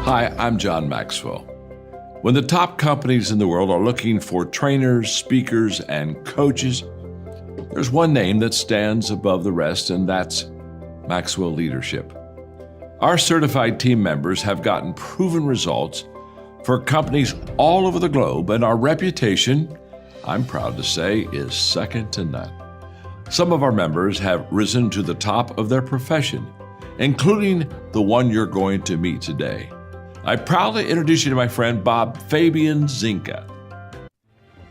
Hi, I'm John Maxwell. When the top companies in the world are looking for trainers, speakers, and coaches, there's one name that stands above the rest, and that's Maxwell Leadership. Our certified team members have gotten proven results for companies all over the globe, and our reputation, I'm proud to say, is second to none. Some of our members have risen to the top of their profession, including the one you're going to meet today. I proudly introduce you to my friend Bob Fabian Zinka.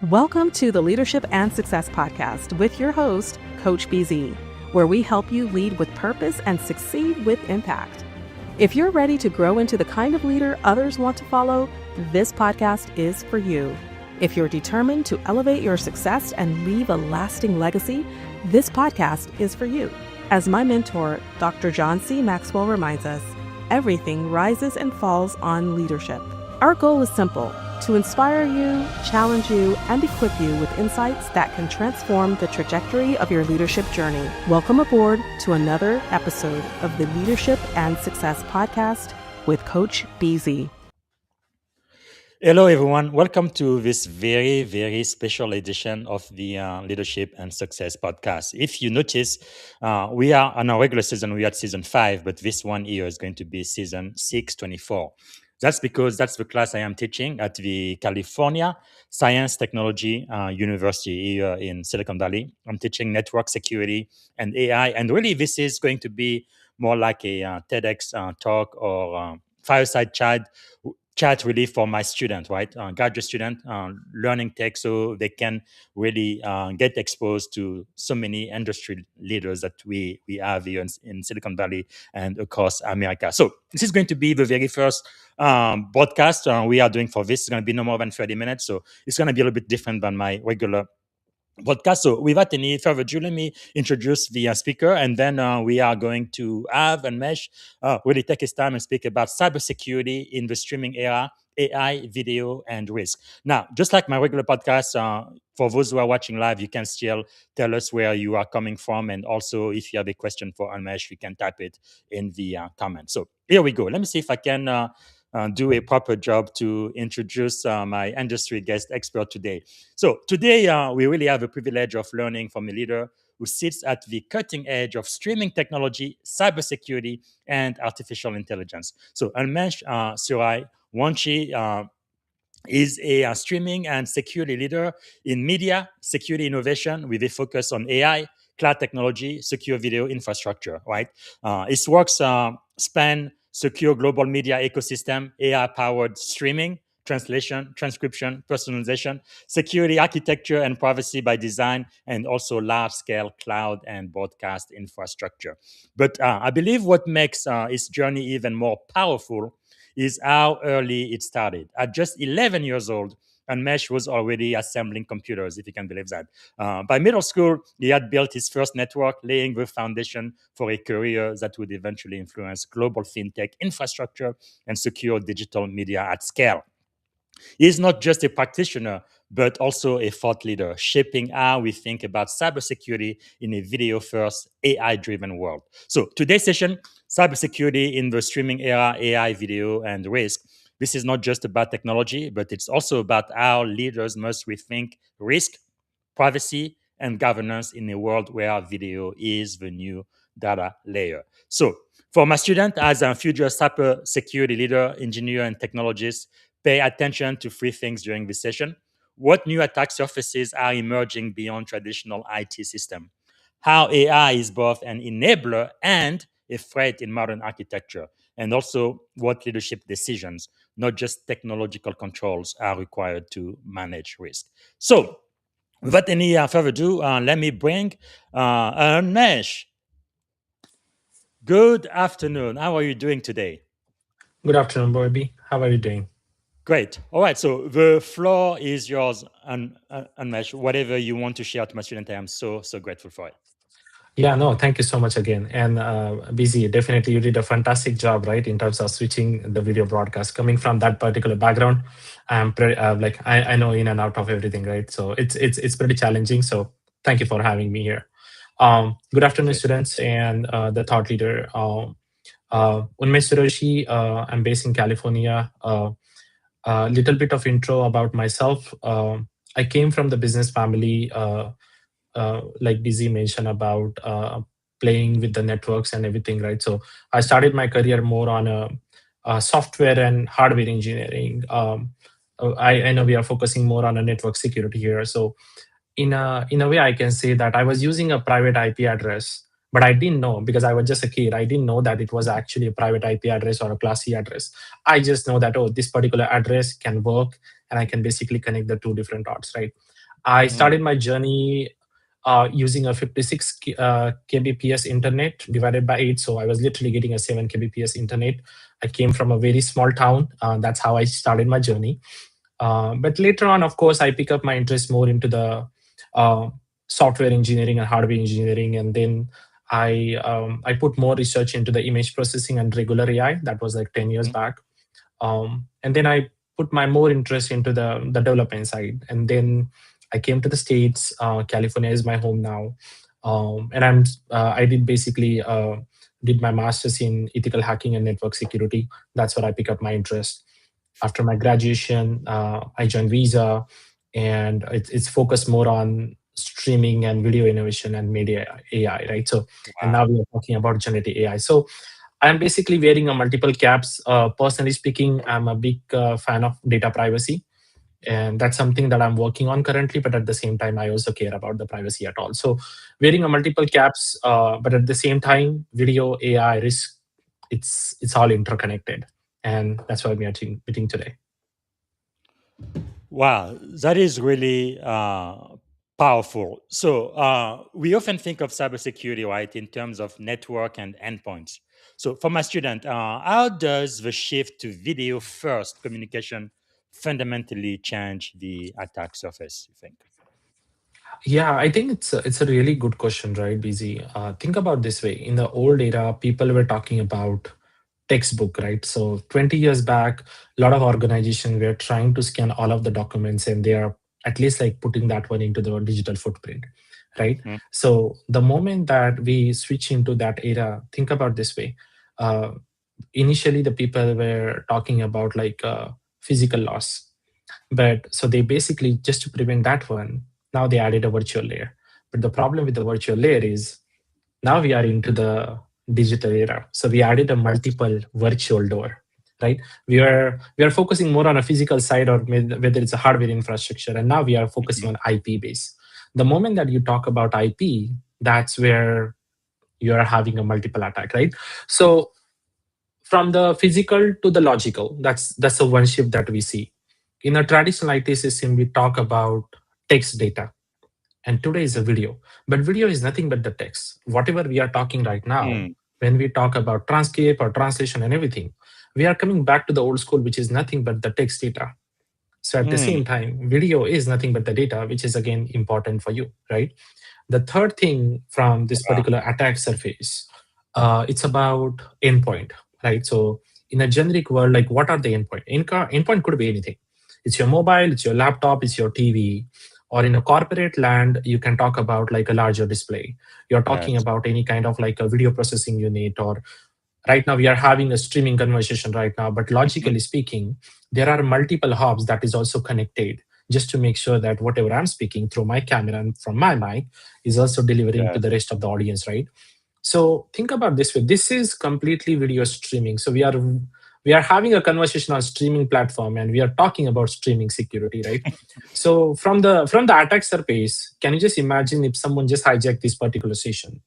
Welcome to the Leadership and Success Podcast with your host, Coach BZ, where we help you lead with purpose and succeed with impact. If you're ready to grow into the kind of leader others want to follow, this podcast is for you. If you're determined to elevate your success and leave a lasting legacy, this podcast is for you. As my mentor, Dr. John C. Maxwell reminds us, everything rises and falls on leadership. Our goal is simple: to inspire you, challenge you, and equip you with insights that can transform the trajectory of your leadership journey. Welcome aboard to another episode of the Leadership and Success Podcast with Coach BZ. Hello, everyone. Welcome to this very, very special edition of the Leadership and Success Podcast. If you notice, we are on our regular season, we are at season 5, but this one here is going to be season 624. That's because that's the class I am teaching at the California Science Technology University here in Silicon Valley. I'm teaching network security and AI, and really this is going to be more like a TEDx talk or fireside chat really for my student, right? Graduate student learning tech so they can really get exposed to so many industry leaders that we have here in Silicon Valley and across America. So this is going to be the very first broadcast we are doing for this. It's going to be no more than 30 minutes. So it's going to be a little bit different than my regular podcast. So without any further ado, let me introduce the speaker, and then we are going to have Unmesh really take his time and speak about cybersecurity in the streaming era, AI, video, and risk. Now, just like my regular podcast, for those who are watching live, you can still tell us where you are coming from, and also if you have a question for Unmesh, you can type it in the comments. So here we go. Let me see if I can do a proper job to introduce my industry guest expert today. So today, we really have the privilege of learning from a leader who sits at the cutting edge of streaming technology, cybersecurity, and artificial intelligence. So Unmesh Suryawanshi is a streaming and security leader in media security innovation with a focus on AI, cloud technology, secure video infrastructure, right? His works span secure global media ecosystem, AI-powered streaming, translation, transcription, personalization, security architecture and privacy by design, and also large-scale cloud and broadcast infrastructure. But I believe what makes his journey even more powerful is how early it started. At just 11 years old, Unmesh was already assembling computers, if you can believe that. By middle school, he had built his first network, laying the foundation for a career that would eventually influence global fintech infrastructure and secure digital media at scale. He is not just a practitioner, but also a thought leader, shaping how we think about cybersecurity in a video-first, AI-driven world. So today's session, cybersecurity in the streaming era, AI, video, and risk. This is not just about technology, but it's also about how leaders must rethink risk, privacy, and governance in a world where video is the new data layer. So for my student, as a future cybersecurity leader, engineer, and technologist, pay attention to 3 things during this session. What new attack surfaces are emerging beyond traditional IT system? How AI is both an enabler and a threat in modern architecture, and also what leadership decisions, not just technological controls, are required to manage risk. So, without any further ado, let me bring Unmesh. Good afternoon. How are you doing today? Good afternoon, Bobby. How are you doing? Great. All right. So the floor is yours, Unmesh. Whatever you want to share to my student, I am so grateful for it. Yeah, no, thank you so much again. And BZ, definitely you did a fantastic job, right, in terms of switching the video broadcast. Coming from that particular background, I'm pretty, I know in and out of everything, right? So it's pretty challenging. So thank you for having me here. Good afternoon, students and the thought leader. Unmesh Suryawanshi, I'm based in California. A little bit of intro about myself. I came from the business family, like Busy mentioned about playing with the networks and everything, right? So I started my career more on software and hardware engineering. I know we are focusing more on a network security here. So in a way, I can say that I was using a private IP address, but I didn't know because I was just a kid. I didn't know that it was actually a private IP address or a Class C address. I just know that, oh, this particular address can work, and I can basically connect the two different dots, right? I Mm. started my journey using a 56 kbps internet divided by 8. So I was literally getting a 7 kbps internet. I came from a very small town. That's how I started my journey. But later on, of course, I pick up my interest more into the uh, software engineering and hardware engineering, and then I put more research into the image processing and regular AI. That was like 10 years Mm. back, and then I put my more interest into the development side, and then I came to the States. California is my home now, and I did basically did my master's in ethical hacking and network security. That's where I pick up my interest. After my graduation, I joined Visa, and it's focused more on streaming and video innovation and media AI, right? So, and Wow. now we are talking about generative AI. So, I'm basically wearing a multiple caps. Personally speaking, I'm a big fan of data privacy, and that's something that I'm working on currently. But at the same time, I also care about the privacy at all. So, wearing a multiple caps, but at the same time, video AI risk, it's all interconnected, and that's why we are meeting today. Wow, that is really powerful. So we often think of cybersecurity, right, in terms of network and endpoints. So for my student, how does the shift to video first communication fundamentally change the attack surface, you think? Yeah, I think it's a really good question, right, BZ? Think about this way. In the old era, people were talking about textbook, right? So 20 years back, a lot of organizations were trying to scan all of the documents, and they are at least like putting that one into the digital footprint, right? Mm. So the moment that we switch into that era, think about this way. Uh, Initially, the people were talking about like physical loss, but so they basically, just to prevent that one, now they added a virtual layer. But the problem with the virtual layer is now we are into the digital era. So we added a Yes. multiple virtual door, right? We are focusing more on a physical side, or whether it's a hardware infrastructure, and now we are focusing Mhm. on IP base. The moment that you talk about IP, that's where you are having a multiple attack, right? So from the physical to the logical, that's the one shift that we see. In a traditional IT system, we talk about text data, and today is a video. But video is nothing but the text. Whatever we are talking right now, Mm. when we talk about transcript or translation and everything, we are coming back to the old school, which is nothing but the text data. So at the Mm. same time, video is nothing but the data, which is again important for you, right? The third thing from this Wow. particular attack surface, it's about endpoint, right? So in a generic world, like what are the endpoint? Endpoint could be anything. It's your mobile, it's your laptop, it's your TV. Or in a corporate land, you can talk about like a larger display. You're talking Yes. about any kind of like a video processing unit, or right now we are having a streaming conversation right now, but Mhm. logically speaking, there are multiple hubs that is also connected, just to make sure that whatever I'm speaking through my camera and from my mic is also delivering to Yes. the rest of the audience, right? So think about this way. This is completely video streaming. So we are having a conversation on streaming platform, and we are talking about streaming security, right? So from the attack surface, can you just imagine if someone just hijacked this particular session?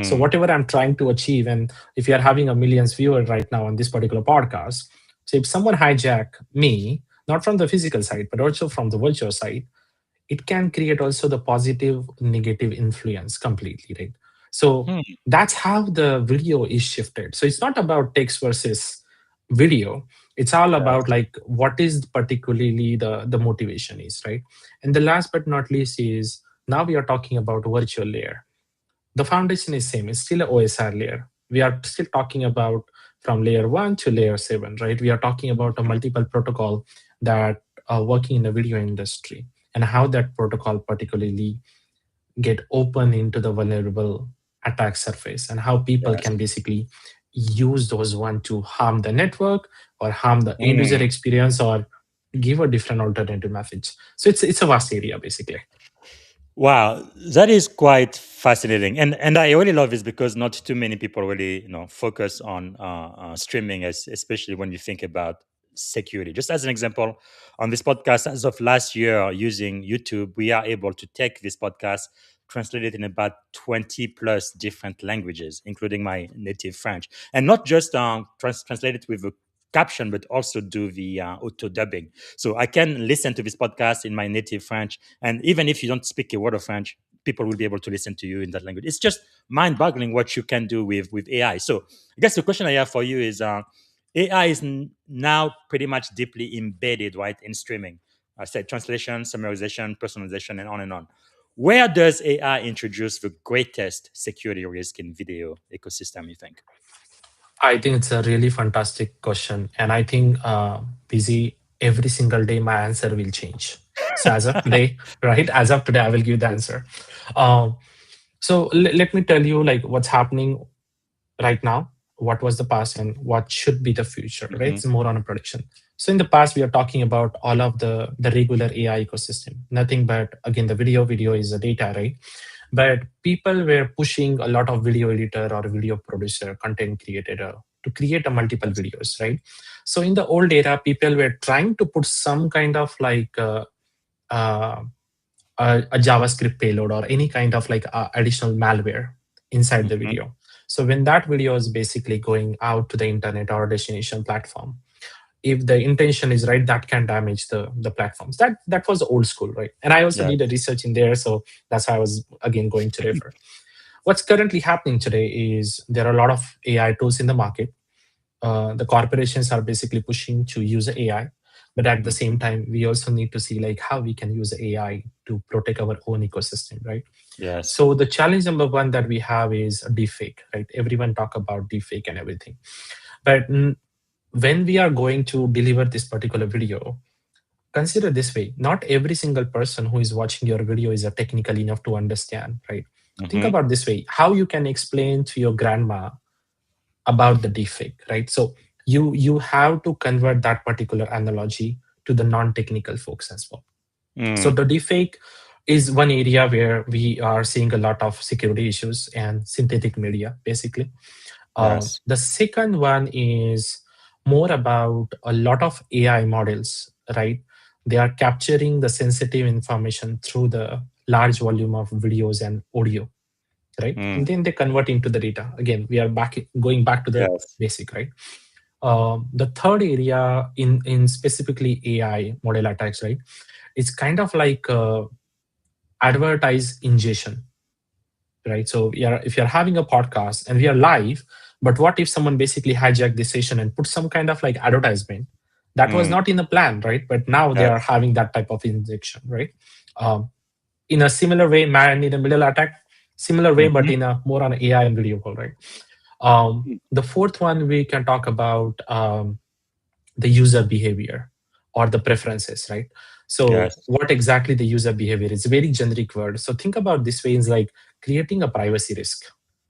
So Mm. whatever I'm trying to achieve, and if you are having a millions viewer right now on this particular podcast, so if someone hijack me, not from the physical side, but also from the virtual side, it can create also the positive, negative influence completely, right? So Hmm. that's how the video is shifted. So it's not about text versus video. It's all about Yes. like what is particularly the motivation is, right? And the last but not least is, now we are talking about virtual layer. The foundation is same. It's still a OSR layer. We are still talking about from layer 1 to layer 7, right? We are talking about a Mhm. multiple protocol that are working in the video industry, and how that protocol particularly get open into the vulnerable attack surface, and how people Yes. can basically use those one to harm the network or harm the end user Mm. experience or give a different alternative message. So it's a vast area basically. Wow, that is quite fascinating, and I really love this because not too many people really focus on streaming, especially when you think about security. Just as an example, on this podcast, as of last year, using YouTube, we are able to take this podcast, translate it in about 20 plus different languages, including my native French, and not just translate it with a caption, but also do the auto dubbing. So I can listen to this podcast in my native French, and even if you don't speak a word of French, people will be able to listen to you in that language. It's just mind-boggling what you can do with AI. So I guess the question I have for you is, AI is now pretty much deeply embedded, right, in streaming. I said translation, summarization, personalization, and on and on. Where does AI introduce the greatest security risk in video ecosystem, you think? I think it's a really fantastic question, and I think busy every single day my answer will change. So as of today, right? As of today, I will give the answer. Um, so let me tell you like what's happening right now, what was the past, and what should be the future. Right? Hmm. It's more on a prediction. So in the past, we are talking about all of the regular AI ecosystem, nothing but again the video is a data, right? But people were pushing a lot of video editor or video producer, content creator to create a multiple videos, right? So in the old era, people were trying to put some kind of like uh, a JavaScript payload or any kind of like additional malware inside the Hmm. video. So when that video is basically going out to the internet or destination platform, if the intention is right, that can damage the platforms. That was old school, right? And I also Yeah. did a research in there, so that's how I was again going to refer. What's currently happening today is there are a lot of AI tools in the market. The corporations are basically pushing to use AI, but at the same Hmm. time, we also need to see like how we can use AI to protect our own ecosystem, right? Yes. So the challenge number one that we have is deepfake, right? Everyone talk about deepfake and everything, but when we are going to deliver this particular video, consider this way: not every single person who is watching your video is a technical enough to understand, right? Think Hmm. about this way: how you can explain to your grandma about the deepfake, right? So you have to convert that particular analogy to the non-technical folks as well. So Mm. the deepfake is one area where we are seeing a lot of security issues and synthetic media, basically. Yes. The second one is more about a lot of AI models, right? They are capturing the sensitive information through the large volume of videos and audio, right? And Mm. then they convert into the data. Again, we are going back to the Yes. basic, right? The third area in specifically AI model attacks, right? It's kind of like advertise ingestion, right? So if you're having a podcast and we are live, but what if someone basically hijacked this session and put some kind of like advertisement that was Mm. not in the plan, right? But now they are Yes. having that type of injection, right? Um, in a similar way, man in the middle attack, similar way, but Hmm. in a more on AI and video call, right? The fourth one we can talk about the user behavior or the preferences, right? So Yes. what exactly the user behavior is a very generic word. So think about this way: is like creating a privacy risk,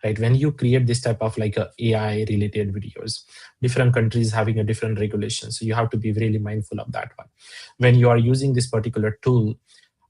right? When you create this type of like a AI related videos, different countries having a different regulation, so you have to be really mindful of that one. When you are using this particular tool,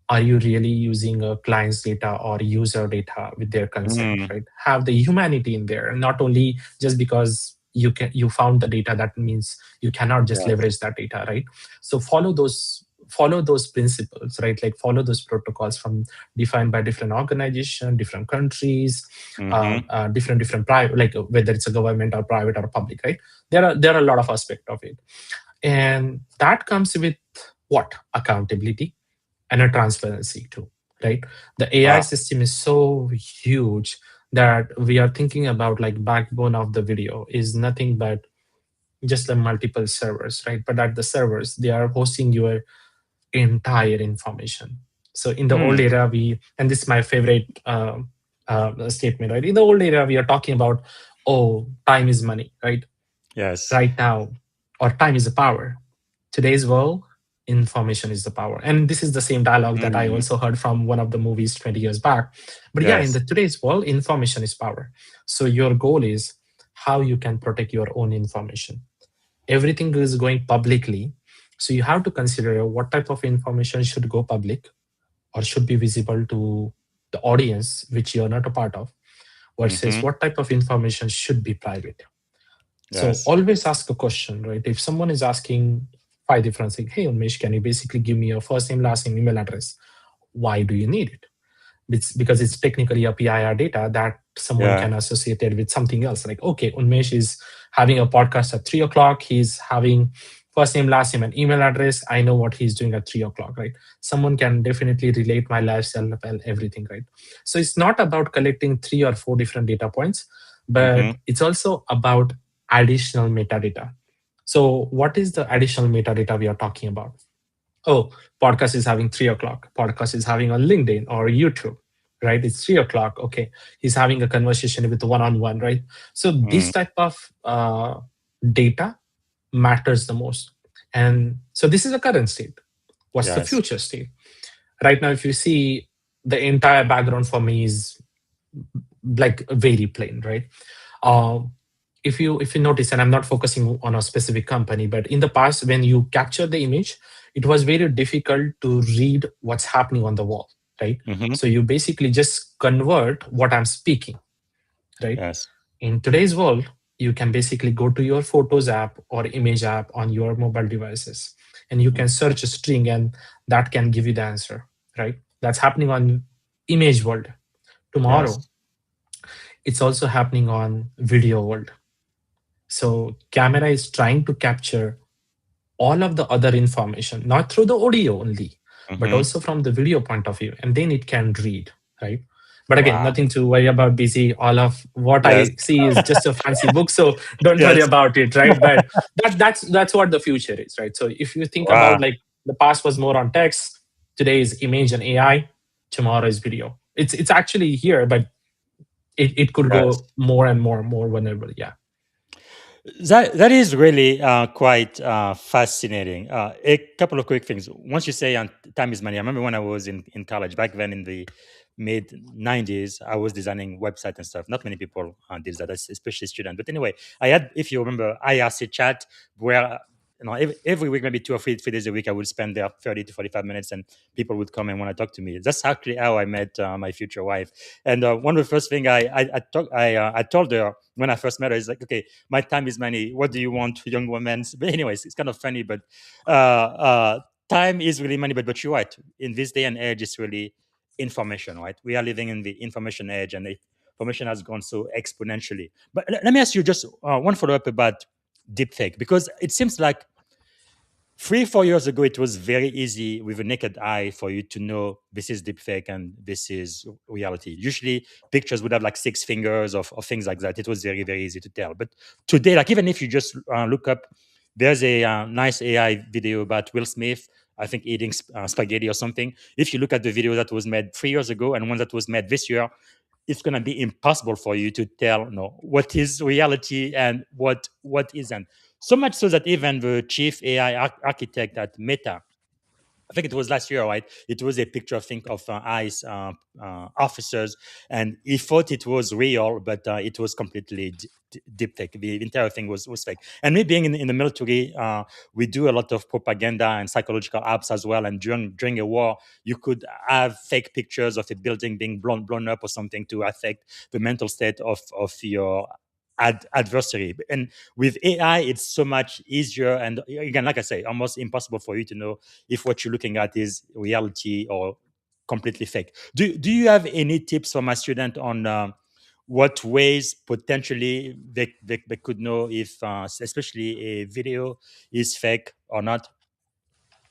are you really using a client's data or user data with their consent, Mm. right? Have the humanity in there, not only just because you found the data, that means you cannot just Yes. leverage that data, right? So follow those principles, right? Like follow those protocols from defined by different organization, different countries, Hmm. different private, like whether it's a government or private or public, right? There are a lot of aspect of it, and that comes with what? Accountability and a transparency too, right? The AI Wow. system is so huge that we are thinking about like backbone of the video is nothing but just the multiple servers, right? But at the servers, they are hosting your entire information. So in the old Mm. era, and this is my favorite statement, right? In the old era, we are talking about, oh, time is money, right? Yes. Right now, or time is the power. Today's world, information is the power. And this is the same dialogue that I Mm. also heard from one of the movies 20 years back. But yeah, in Yes. the today's world, information is power. So your goal is how you can protect your own information. Everything is going publicly, so you have to consider what type of information should go public or should be visible to the audience which you're not a part of, versus Mm-hmm. what type of information should be private. So Yes. always ask a question, right? If someone is asking five different things, hey Unmesh, can you basically give me your first name, last name, email address? Why do you need it? It's because it's technically a PIR data that someone Yeah. can associate it with something else. Like, okay, Unmesh is having a podcast at 3 o'clock. He's having first name, last name, and email address. I know what he's doing at 3 o'clock, right? Someone can definitely relate my lifestyle and everything, right? So it's not about collecting 3 or 4 different data points, Mm-hmm. but it's also about additional metadata. So what is the additional metadata we are talking about? Oh, podcast is having 3 o'clock. Podcast is having on LinkedIn or YouTube, right? It's 3 o'clock. Okay. He's having a conversation with one-on-one, right? So this Mm. type of data matters the most. And so this is the current state. What's the Yes. future state? Right now, if you see, the entire background for me is like very plain, right? Um, if you notice, and I'm not focusing on a specific company, but in the past, when you capture the image, it was very difficult to read what's happening on the wall, right? Mm-hmm. So you basically just convert what I'm speaking, right? Yes. In today's world, you can basically go to your Photos app or Image app on your mobile devices, and you can search a string, and that can give you the answer, right? That's happening on image world. Tomorrow, Yes. it's also happening on video world. So camera is trying to capture all of the other information, not through the audio only, but Mm-hmm. also from the video point of view, and then it can read, right? But again, Wow. nothing to worry about, busy. All of what Yes. I see is just a fancy book, so don't worry Yes. about it, right? But that's what the future is, right? So if you think Wow. about, like, the past was more on text, today is image and AI, tomorrow is video. It's actually here, but it could Yes. go more and more and more whenever. Yeah. That is really quite fascinating. A couple of quick things. Once you say time is money, I remember when I was in college back then in the mid '90s, I was designing websites and stuff. Not many people did that, especially students. But anyway, I had, if you remember, IRC chat where every week, maybe 2 or 3 days a week, I would spend there 30 to 45 minutes, and people would come and want to talk to me. That's actually how I met my future wife. And one of the first thing I told her when I first met her is like, okay, my time is money. What do you want, young woman? But anyways, it's kind of funny, but time is really money. But you're right. In this day and age, it's really information, right? We are living in the information age, and the information has gone so exponentially. But let me ask you just one follow up about deepfake, because it seems like 3 4 years ago it was very easy with a naked eye for you to know this is deepfake and this is reality. Usually pictures would have like 6 fingers or things like that. It was very very easy to tell. But today, like, even if you just look up, there's a nice AI video about Will Smith, I think, eating spaghetti or something. If you look at the video that was made 3 years ago and one that was made this year, it's going to be impossible for you to tell, what is reality and what isn't. So much so that even the chief AI architect at Meta, I think it was last year, right? It was a picture, I think, of ICE officers, and he thought it was real, but it was completely deep fake. The entire thing was fake. And me being in the military, we do a lot of propaganda and psychological apps as well. And during a war, you could have fake pictures of a building being blown up or something to affect the mental state of your adversary. And with AI, it's so much easier. And again, like I say, almost impossible for you to know if what you're looking at is reality or completely fake. Do you have any tips for my student on what ways potentially they could know if, especially a video, is fake or not?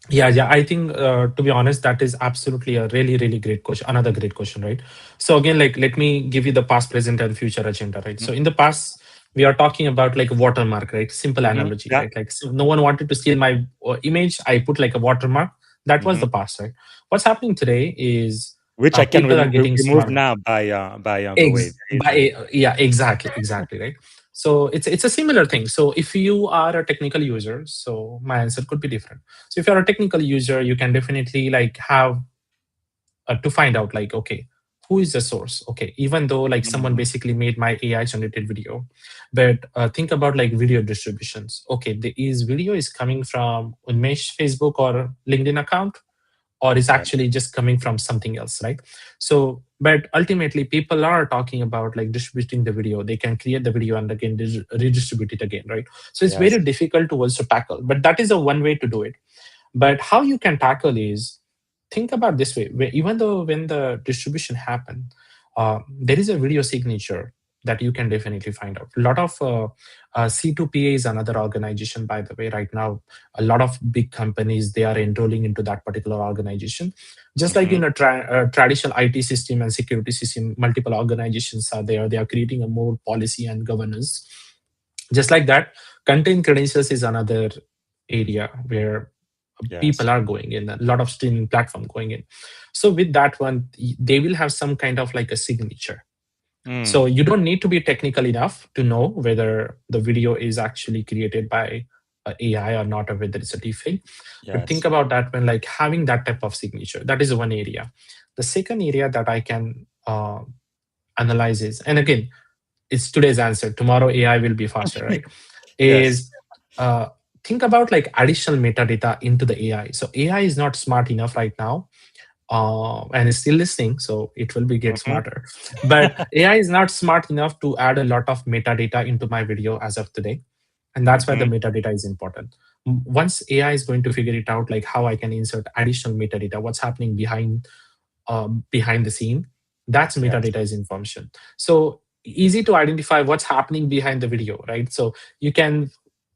Yeah. I think, to be honest, that is absolutely a really, really great question. Another great question, right? So again, like, let me give you the past, present, and future agenda, right? So in the past, we are talking about like watermark, right? Simple Mm-hmm. analogy, Yeah. right? Like, so no one wanted to steal my image. I put like a watermark. That was Mm-hmm. the past, right? What's happening today is Which I can people are getting remove smarter. now by the way. Very, very. Yeah, exactly, right. So it's a similar thing. So if you are a technical user, so my answer could be different. So if you're a technical user, you can definitely like have to find out, like, okay, who is the source? Okay, even though like someone Mm. basically made my AI generated video, but think about like video distributions. Okay, video is coming from Unmesh Facebook or LinkedIn account, or is Yeah. actually just coming from something else, right? So but ultimately people are talking about like distributing the video. They can create the video and again redistribute it again, right? So it's Yes. very difficult to also tackle, but that is a one way to do it. But how you can tackle is, think about this way, where even though when the distribution happen, there is a video signature that you can definitely find out. A lot of C2PA is another organization, by the way. Right now, a lot of big companies, they are enrolling into that particular organization. Just like Hmm. in a traditional IT system and security system, multiple organizations are there. They are creating a more policy and governance. Just like that, content credentials is another area where Yes. people are going in, a lot of streaming platform going in. So with that one, they will have some kind of like a signature. So Mm. you don't need to be technical enough to know whether the video is actually created by AI or not, or whether it's a deepfake. But think Yes. about that when like having that type of signature. That is one area. The second area that I can analyze is, and again, it's today's answer. Tomorrow AI will be faster, right? Yes. Is uh, think about like additional metadata into the AI. So AI is not smart enough right now, and is still listening, so it will be get Hmm. smarter. But AI is not smart enough to add a lot of metadata into my video as of today, and that's why the Hmm. metadata is important. Once AI is going to figure it out, like how I can insert additional metadata, what's happening behind the scene, that's Yes. metadata is information. So easy to identify what's happening behind the video, right? So you can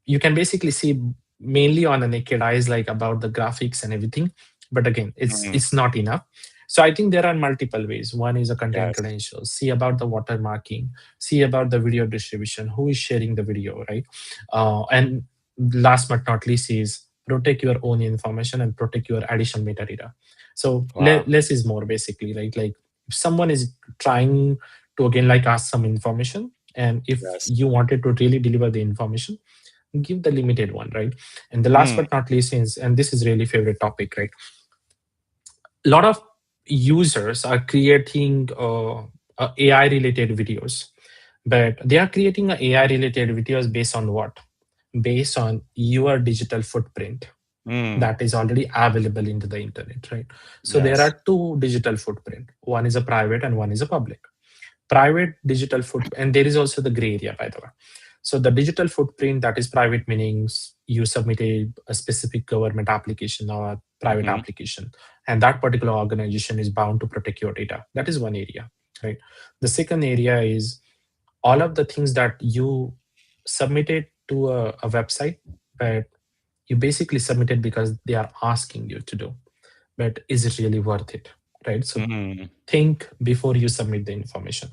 basically see mainly on the naked eyes, like about the graphics and everything. But again, Mm. it's not enough. So I think there are multiple ways. One is a content Yes. credentials, see about the watermarking, see about the video distribution, who is sharing the video, right? And last but not least is protect your own information and protect your additional metadata. So Wow. less is more, basically, right? Like if someone is trying to again like ask some information, and if Yes. you wanted to really deliver the information, give the limited one, right? And the last Mm. but not least is, and this is really favorite topic, right? A lot of users are creating AI related videos, but they are creating AI related videos based on what? Based on your digital footprint Mm. that is already available into the internet, right? So there Yes. are two digital footprint. One is a private and one is a public. Private digital footprint, and there is also the gray area, by the way. So the digital footprint that is private meanings you submitted a specific government application or a private Hmm. application, and that particular organization is bound to protect your data. That is one area, right? The second area is all of the things that you submitted to a website, but you basically submitted because they are asking you to do, but is it really worth it, right? So Mm. think before you submit the information.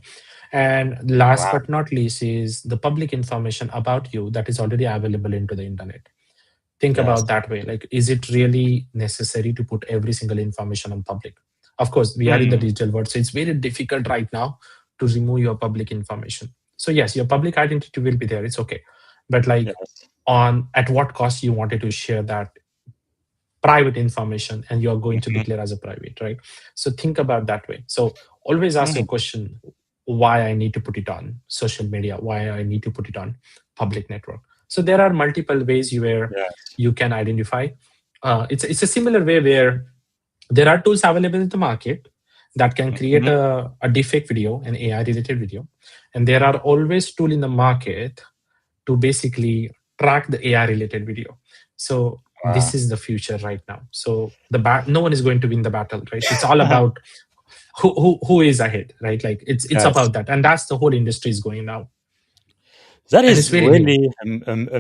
And last Wow. but not least is the public information about you that is already available into the internet. Think Yes. about that way, like is it really necessary to put every single information on public? Of course we are in the Mm. digital world, so it's very difficult right now to remove your public information. So yes, your public identity will be there, it's okay, but like Yes. on at what cost you wanted to share that private information and you're going to Hmm. declare as a private, right? So think about that way. So always ask your Mm. question, why I need to put it on social media, why I need to put it on public network. So there are multiple ways where Yes. you can identify. It's a similar way where there are tools available in the market that can create Hmm. a deepfake video, an AI related video, and there are always tool in the market to basically track the AI related video. So this Wow. is the future right now. So no one is going to win the battle, right? It's all about who is ahead, right? Like it's Yes. about that, and that's the whole industry is going now, That and it's is very new. really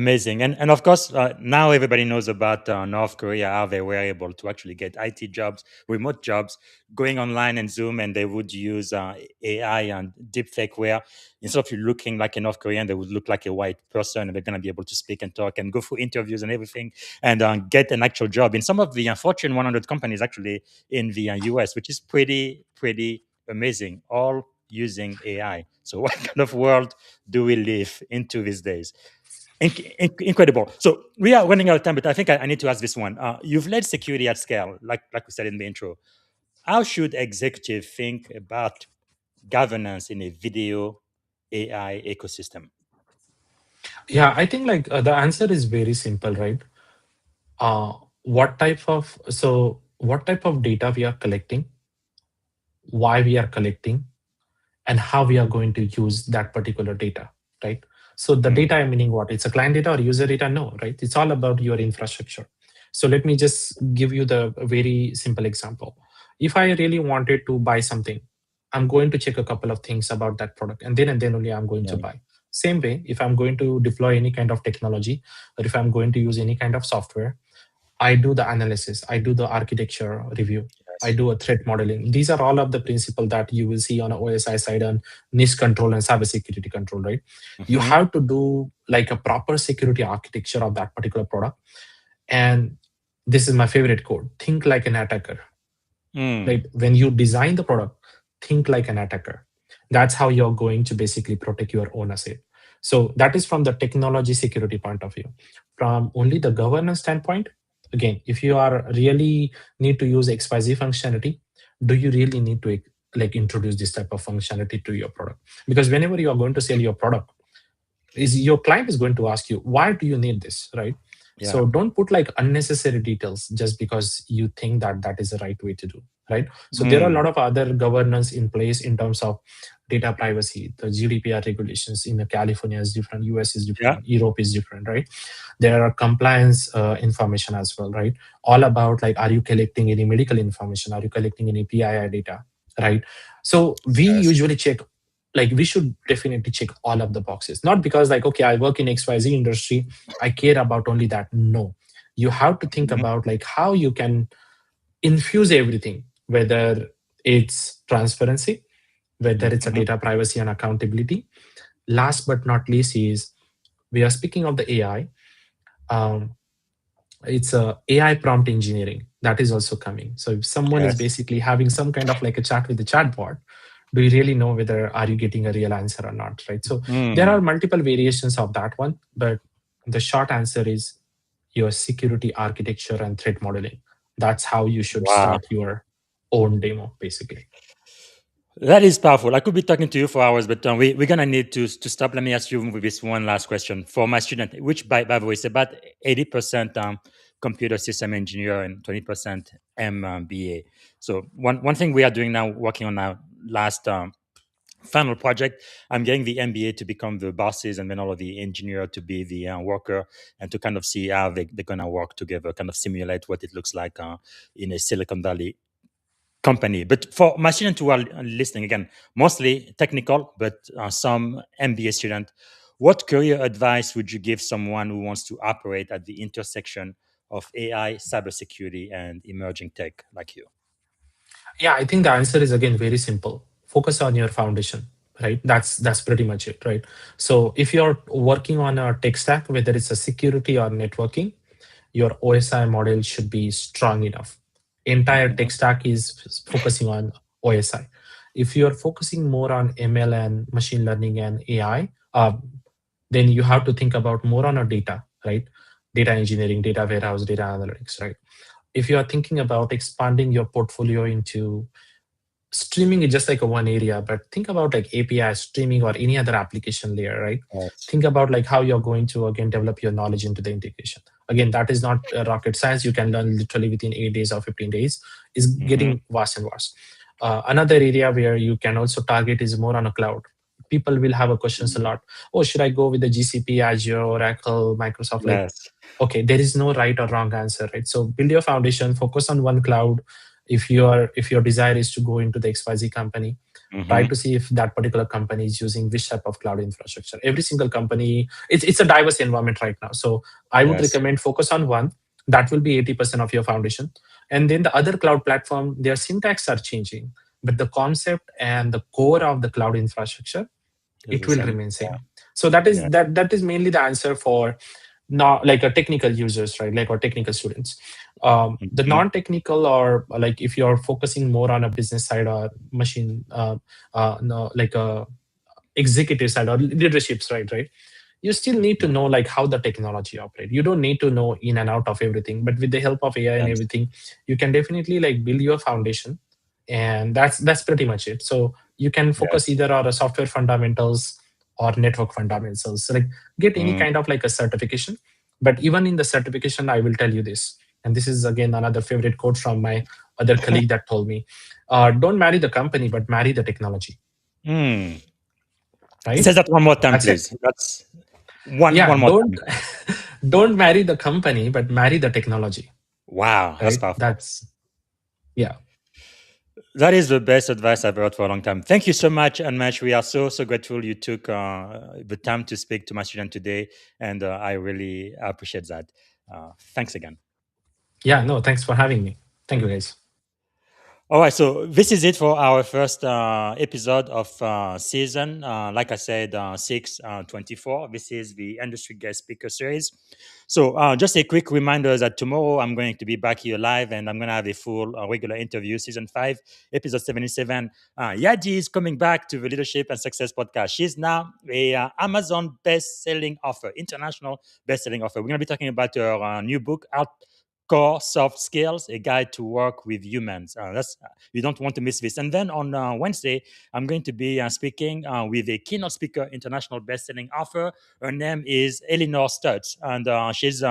amazing, and of course now everybody knows about North Korea, how they were able to actually get IT jobs, remote jobs, going online and Zoom, and they would use AI and deepfake, where instead of you looking like a North Korean, they would look like a white person, and they're going to be able to speak and talk and go through interviews and everything, and get an actual job in some of the Fortune 100 companies actually in the US, which is pretty amazing, all using AI. So what kind of world do we live into these days? Incredible. So we are running out of time, but I think I need to ask this one. You've led security at scale, like we said in the intro. how should executives think about governance in a video AI ecosystem? Yeah, I think like the answer is very simple, right? Uh, what type of data we are collecting, why we are collecting, and how we are going to use that particular data, right? So the Mm, data, I'm meaning what? It's a client data or user data? No, right? It's all about your infrastructure. So let me just give you the very simple example. If I really wanted to buy something, I'm going to check a couple of things about that product, and then only I'm going to yeah. buy. Same way, if I'm going to deploy any kind of technology, or if I'm going to use any kind of software, I do the analysis, I do the architecture review, I Yes. do a threat modeling. These are all of the principles that you will see on a OSI side on NIST control and cybersecurity control, right? You Mm-hmm. have to do like a proper security architecture of that particular product. And this is my favorite quote: think like an attacker, Mm, right? When you design the product, think like an attacker. That's how you're going to basically protect your own asset. So that is from the technology security point of view. From only the governance standpoint, again, if you are really need to use XYZ functionality, do you really need to like introduce this type of functionality to your product? Because whenever you are going to sell your product, is your client is going to ask you, why do you need this, right? yeah. So don't put like unnecessary details just because you think that that is the right way to do, right? So there are a Mm, lot of other governance in place in terms of data privacy. The GDPR regulations in California is different, US is yeah. different, Europe is different, right? There are compliance information as well, right? All about like, are you collecting any medical information, are you collecting any PII data, right? So we Yes. usually check, like we should definitely check all of the boxes, not because like, okay, I work in XYZ industry, I care about only that. No, you have to think Mhm. about like how you can infuse everything, whether it's transparency, whether it's a Mhm. data privacy and accountability. Last but not least is, we are speaking of the AI. um, it's a AI prompt engineering that is also coming. So if someone is Yes. basically having some kind of like a chat with the chatbot, do you really know whether are you getting a real answer or not, right? So there are Mm. multiple variations of that one, but the short answer is your security architecture and threat modeling. That's how you should Wow. start your own demo, basically. That is powerful. I could be talking to you for hours, but we're going to need to stop. Let me ask you with this one last question. For my student, which, by the way, is about 80% computer system engineer and 20% MBA. So one thing we are doing now, working on our last final project, I'm getting the MBA to become the bosses and then all of the engineer to be the worker, and to kind of see how they're going to work together, kind of simulate what it looks like in a Silicon Valley company. But for my students who are listening, again, mostly technical, but some MBA student, what career advice would you give someone who wants to operate at the intersection of AI, cybersecurity, and emerging tech like you? Yeah, I think the answer is again very simple. Focus on your foundation, right? That's pretty much it, right? So if you're working on a tech stack, whether it's a security or networking, your OSI model should be strong enough. Entire Mhm. tech stack is focusing on OSI. If you're focusing more on ML and machine learning and AI, then you have to think about more on a data, right? Data engineering, data warehouse, data analytics, right? If you are thinking about expanding your portfolio into streaming, is just like a one area, but think about like API streaming or any other application layer, right? Yes. Think about like how you're going to again develop your knowledge into the integration. Again, that is not rocket science. You can learn literally within 8 days or 15 days. Is Hmm. getting vast and vast. Another area where you can also target is more on a cloud. People will have a questions a lot. Oh, should I go with the GCP, Azure, Oracle, Microsoft? Like, Yes. okay, there is no right or wrong answer, right? So build your foundation, focus on one cloud. If your desire is to go into the XYZ company, try Hmm. to see if that particular company is using which type of cloud infrastructure. Every single company, it's a diverse environment right now. So I would Yes. recommend focus on one. That will be 80% of your foundation. And then the other cloud platform, their syntax are changing, but the concept and the core of the cloud infrastructure, It's it the will same. remain same. So that is Yeah. that is mainly the answer for not like a technical users, right? Like, or technical students. The Hmm. non-technical, or like if you're focusing more on a business side or machine, no, like a executive side or leadership side, right? You still need to know like how the technology operate. You don't need to know in and out of everything, but with the help of AI and Yes. everything, you can definitely like build your foundation. and that's pretty much it. So you can focus Yes. either on a software fundamentals or network fundamentals. So like get any Mm. kind of like a certification. But even in the certification, I will tell you this, and this is again another favorite quote from my other colleague that told me, don't marry the company, but marry the technology. Mm. Right? Say that one more time, That's it. please. That's one Yeah, more don't time. don't marry the company, but marry the technology. Wow, that's Right? powerful. That's yeah. That is the best advice I've heard for a long time. Thank you so much, Unmesh. We are so grateful you took the time to speak to my student today, and I really appreciate that. Thanks again. Yeah, no, thanks for having me. Thank you guys. All right, so this is it for our first episode of season. Like I said, 624. This is the industry guest speaker series. So, just a quick reminder that tomorrow I'm going to be back here live, and I'm going to have a full regular interview, season 5, episode 77. Yadi is coming back to the Leadership and Success podcast. She's now a Amazon best-selling author, international best-selling author. We're going to be talking about her new book out. Core Soft Skills, a guide to work with humans. That's you don't want to miss this. And then on Wednesday, I'm going to be speaking with a keynote speaker, international best-selling author. Her name is Eleanor Stutz, and she's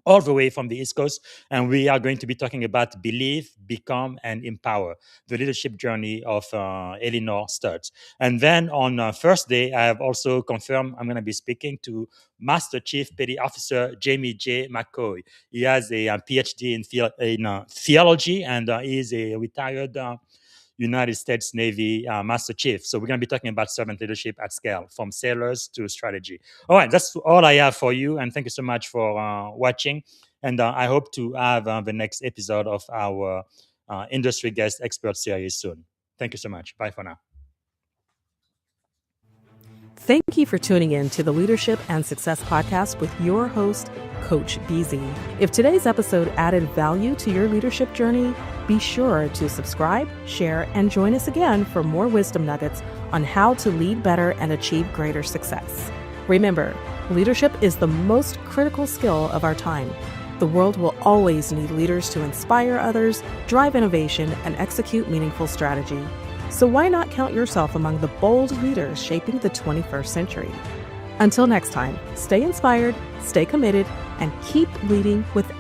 all the way from the East Coast. And we are going to be talking about Believe, Become, and Empower, the leadership journey of Eleanor Stutz. And then on Thursday, I have also confirmed I'm going to be speaking to Master Chief Petty Officer Jamie J. McCoy. He has a PhD in theology, and he is a retired United States Navy Master Chief. So we're going to be talking about servant leadership at scale, from sailors to strategy. All right, that's all I have for you. And thank you so much for watching. And I hope to have the next episode of our industry guest expert series soon. Thank you so much. Bye for now. Thank you for tuning in to the Leadership and Success Podcast with your host, Coach BZ. If today's episode added value to your leadership journey, be sure to subscribe, share, and join us again for more wisdom nuggets on how to lead better and achieve greater success. Remember, leadership is the most critical skill of our time. The world will always need leaders to inspire others, drive innovation, and execute meaningful strategy. So why not count yourself among the bold leaders shaping the 21st century? Until next time, stay inspired, stay committed, and keep leading with excellence.